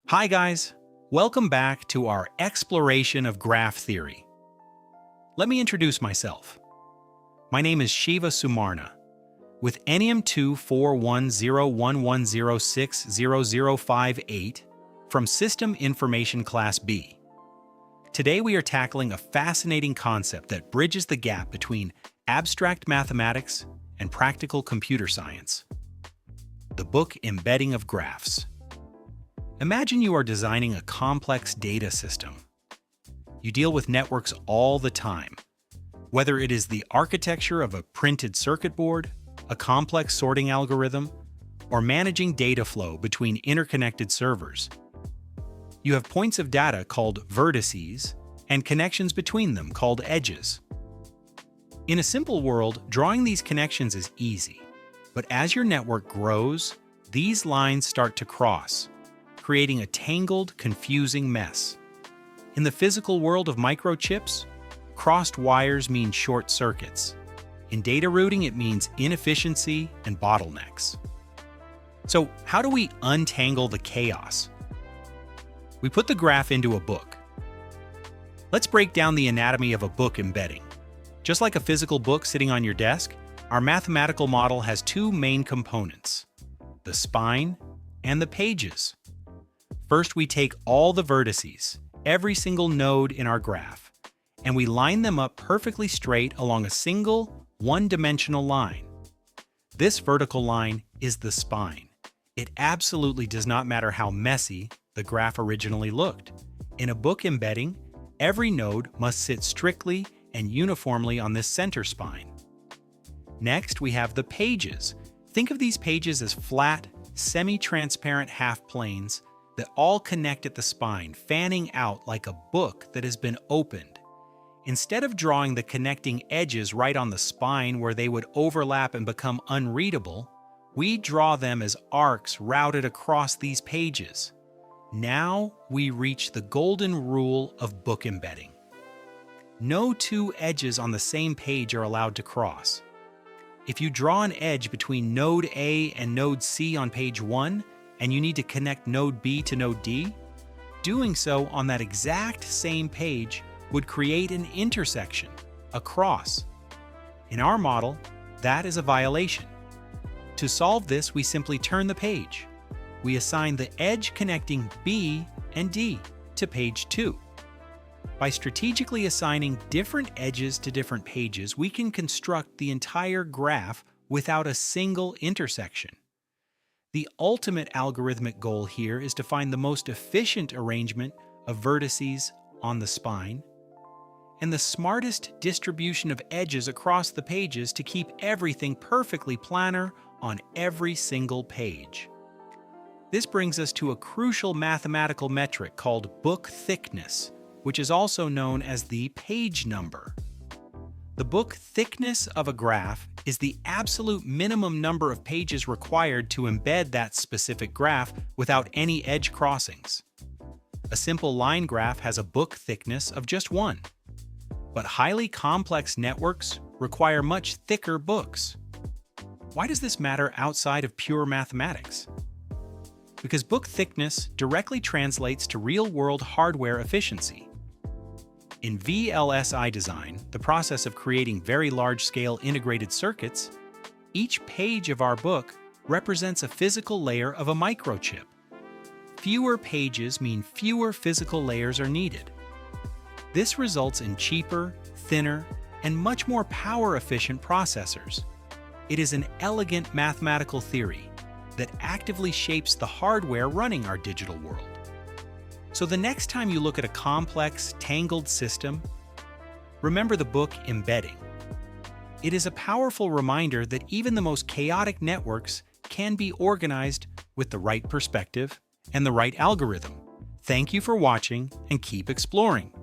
Hi guys, welcome back to our exploration of graph theory. Let me introduce myself. My name is SHEVA Sumarna, with Enneam 2410110600058 from System Information Class B. Today we are tackling a fascinating concept that bridges the gap between abstract mathematics and practical computer science. The book Embedding of Graphs. Imagine you are designing a complex data system. You deal with networks all the time. Whether it is the architecture of a printed circuit board, a complex sorting algorithm, or managing data flow between interconnected servers. You have points of data called vertices and connections between them called edges. In a simple world, drawing these connections is easy, but as your network grows, these lines start to cross, creating a tangled, confusing mess. In the physical world of microchips, crossed wires mean short circuits. In data routing, it means inefficiency and bottlenecks. So, how do we untangle the chaos? We put the graph into a book. Let's break down the anatomy of a book embedding. Just like a physical book sitting on your desk, our mathematical model has two main components: the spine and the pages. First, we take all the vertices, every single node in our graph, and we line them up perfectly straight along a single, one-dimensional line. This vertical line is the spine. It absolutely does not matter how messy the graph originally looked. In a book embedding, every node must sit strictly and uniformly on this center spine. Next, we have the pages. Think of these pages as flat, semi-transparent half-planes that all connect at the spine, fanning out like a book that has been opened. Instead of drawing the connecting edges right on the spine where they would overlap and become unreadable, we draw them as arcs routed across these pages. Now we reach the golden rule of book embedding. No two edges on the same page are allowed to cross. If you draw an edge between node A and node C on page 1, and you need to connect node B to node D, doing so on that exact same page would create an intersection, a cross. In our model, that is a violation. To solve this, we simply turn the page. We assign the edge connecting B and D to page 2. By strategically assigning different edges to different pages, we can construct the entire graph without a single intersection. The ultimate algorithmic goal here is to find the most efficient arrangement of vertices on the spine and the smartest distribution of edges across the pages to keep everything perfectly planar on every single page. This brings us to a crucial mathematical metric called book thickness, which is also known as the page number. The book thickness of a graph is the absolute minimum number of pages required to embed that specific graph without any edge crossings. A simple line graph has a book thickness of just 1, but highly complex networks require much thicker books. Why does this matter outside of pure mathematics? Because book thickness directly translates to real-world hardware efficiency. In VLSI design, the process of creating very large-scale integrated circuits, each page of our book represents a physical layer of a microchip. Fewer pages mean fewer physical layers are needed. This results in cheaper, thinner, and much more power-efficient processors. It is an elegant mathematical theory that actively shapes the hardware running our digital world. So the next time you look at a complex, tangled system, remember the book Embedding. It is a powerful reminder that even the most chaotic networks can be organized with the right perspective and the right algorithm. Thank you for watching and keep exploring.